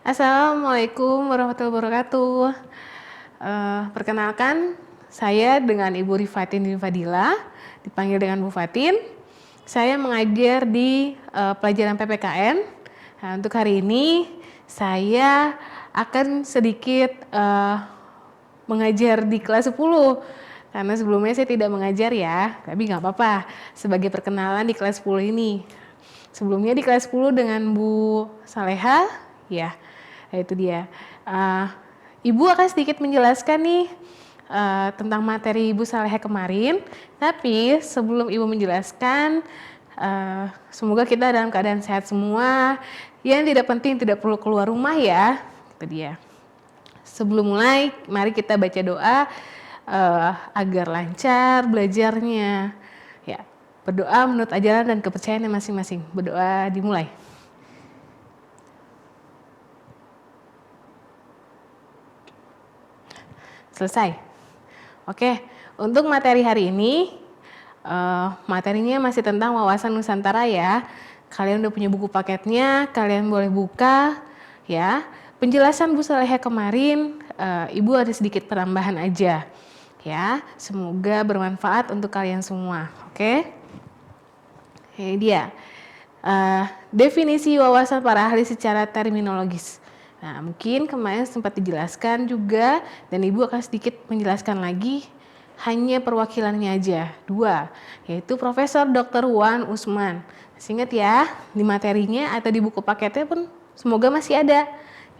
Assalamualaikum warahmatullahi wabarakatuh. Perkenalkan, saya dengan Ibu Rifatin Fadila, dipanggil dengan Bu Fatin. Saya mengajar di pelajaran PPKN. Nah, untuk hari ini saya akan sedikit mengajar di kelas 10. Karena sebelumnya saya tidak mengajar ya, tapi nggak apa-apa. Sebagai perkenalan di kelas 10 ini. Sebelumnya di kelas 10 dengan Bu Saleha, ya. Nah, itu dia. Ibu akan sedikit menjelaskan nih tentang materi Ibu Saleha kemarin. Tapi sebelum Ibu menjelaskan, semoga kita dalam keadaan sehat semua. Yang tidak penting tidak perlu keluar rumah ya. Itu dia. Sebelum mulai, mari kita baca doa agar lancar belajarnya. Ya, berdoa menurut ajaran dan kepercayaan masing-masing. Berdoa dimulai. Selesai. Oke, untuk materi hari ini, materinya masih tentang wawasan Nusantara ya. Kalian udah punya buku paketnya, kalian boleh buka ya. Penjelasan Bu Saleha kemarin, Ibu ada sedikit penambahan aja ya. Semoga bermanfaat untuk kalian semua. Oke, ini dia. Definisi wawasan para ahli secara terminologis. Nah, mungkin kemarin sempat dijelaskan juga dan Ibu akan sedikit menjelaskan lagi, hanya perwakilannya aja, 2, yaitu Profesor Dr. Wan Usman. Masih ingat ya, di materinya atau di buku paketnya pun semoga masih ada.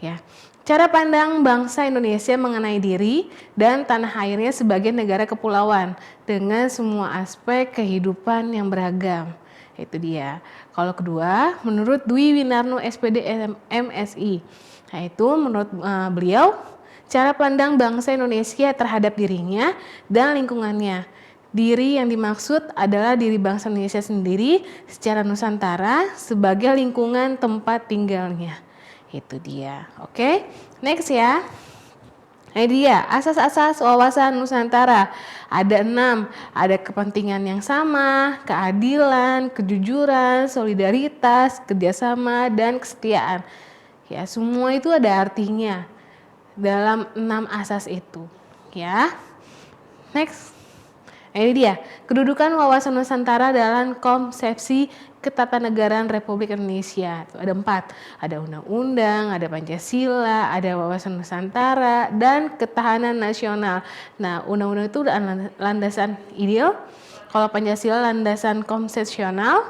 Ya. Cara pandang bangsa Indonesia mengenai diri dan tanah airnya sebagai negara kepulauan dengan semua aspek kehidupan yang beragam. Itu dia. Kalau kedua, menurut Dwi Winarno SPD MSI. Nah, itu menurut beliau, cara pandang bangsa Indonesia terhadap dirinya dan lingkungannya. Diri yang dimaksud adalah diri bangsa Indonesia sendiri secara Nusantara sebagai lingkungan tempat tinggalnya. Itu dia. Oke, next ya. Nah, dia asas-asas wawasan Nusantara. Ada 6, ada kepentingan yang sama, keadilan, kejujuran, solidaritas, kerjasama, dan kesetiaan. Ya, semua itu ada artinya dalam 6 asas itu. Ya, next. Nah, ini dia, kedudukan wawasan Nusantara dalam konsepsi ketatanegaraan Republik Indonesia. Ada 4, ada undang-undang, ada Pancasila, ada wawasan Nusantara, dan ketahanan nasional. Nah, undang-undang itu landasan ideal, kalau Pancasila landasan konsepsional,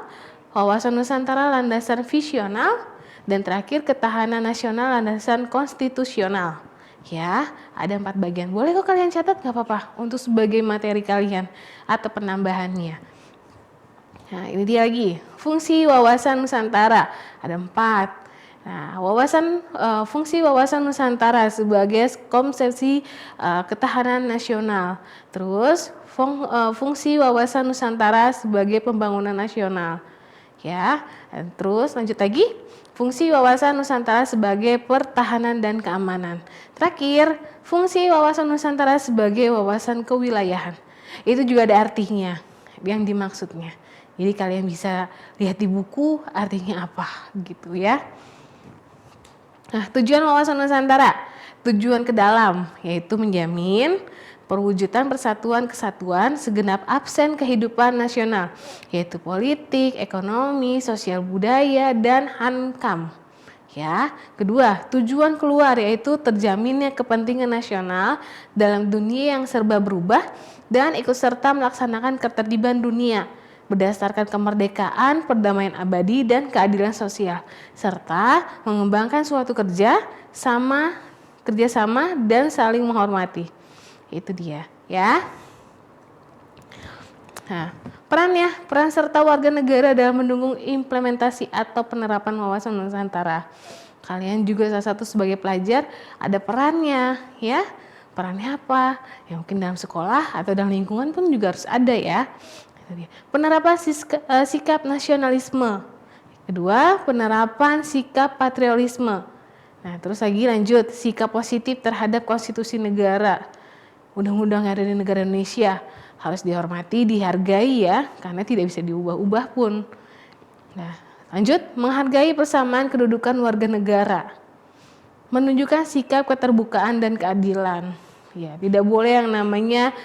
wawasan Nusantara landasan visional, dan terakhir ketahanan nasional landasan konstitusional. Ya, ada 4 bagian. Boleh kok kalian catat, gak apa-apa, untuk sebagai materi kalian atau penambahannya. Nah, ini dia lagi, fungsi wawasan Nusantara. Ada 4. Nah, fungsi wawasan Nusantara sebagai konsepsi ketahanan nasional. Terus, fungsi wawasan Nusantara sebagai pembangunan nasional. Ya, dan terus lanjut lagi. Fungsi wawasan Nusantara sebagai pertahanan dan keamanan. Terakhir, fungsi wawasan Nusantara sebagai wawasan kewilayahan. Itu juga ada artinya, yang dimaksudnya. Jadi kalian bisa lihat di buku artinya apa gitu ya. Nah, tujuan wawasan Nusantara, tujuan ke dalam, yaitu menjamin perwujudan persatuan kesatuan segenap absen kehidupan nasional, yaitu politik, ekonomi, sosial budaya, dan hankam. Ya, kedua, tujuan keluar yaitu terjaminnya kepentingan nasional dalam dunia yang serba berubah dan ikut serta melaksanakan ketertiban dunia berdasarkan kemerdekaan, perdamaian abadi, dan keadilan sosial, serta mengembangkan suatu kerjasama dan saling menghormati. Itu dia ya. Nah, peran serta warga negara dalam mendukung implementasi atau penerapan wawasan Nusantara. Kalian juga salah satu sebagai pelajar ada perannya ya. Perannya apa? Ya mungkin dalam sekolah atau dalam lingkungan pun juga harus ada ya. Penerapan sikap nasionalisme. Kedua, penerapan sikap patriotisme. Nah, terus lagi lanjut, sikap positif terhadap konstitusi negara. Undang-undang yang ada di negara Indonesia harus dihormati, dihargai ya, karena tidak bisa diubah-ubah pun. Nah, lanjut, menghargai persamaan kedudukan warga negara. menunjukkan sikap keterbukaan dan keadilan. Ya, tidak boleh yang namanya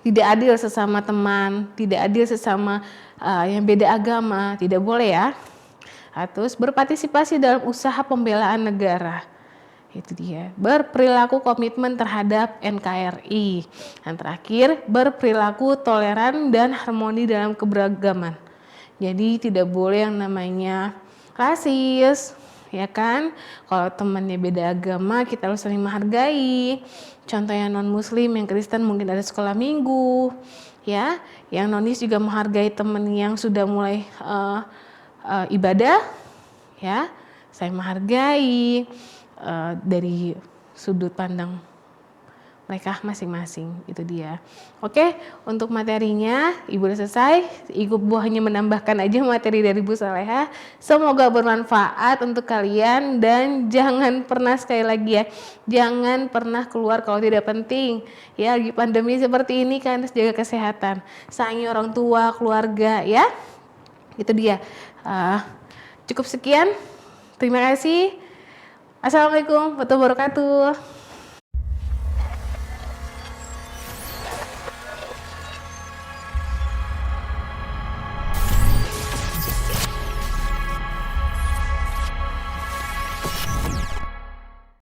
tidak adil sesama teman, tidak adil sesama yang beda agama, tidak boleh ya. Terus berpartisipasi dalam usaha pembelaan negara. Itu dia. Berperilaku komitmen terhadap NKRI. Dan terakhir, berperilaku toleran dan harmoni dalam keberagaman. Jadi tidak boleh yang namanya rasis, ya kan? Kalau temannya beda agama, kita harus saling menghargai. Contohnya non muslim, yang Kristen mungkin ada sekolah minggu, ya. Yang nonis juga menghargai teman yang sudah mulai ibadah, ya. Saya menghargai dari sudut pandang mereka masing-masing, itu dia. Oke, untuk materinya Ibu udah selesai. Ibu hanya menambahkan aja materi dari Bu Saleha. Semoga bermanfaat untuk kalian dan jangan pernah, sekali lagi ya, jangan pernah keluar kalau tidak penting. Ya, lagi pandemi seperti ini kan, harus jaga kesehatan. Sayangi orang tua, keluarga ya. Itu dia. Cukup sekian. Terima kasih. Assalamualaikum warahmatullahi wabarakatuh.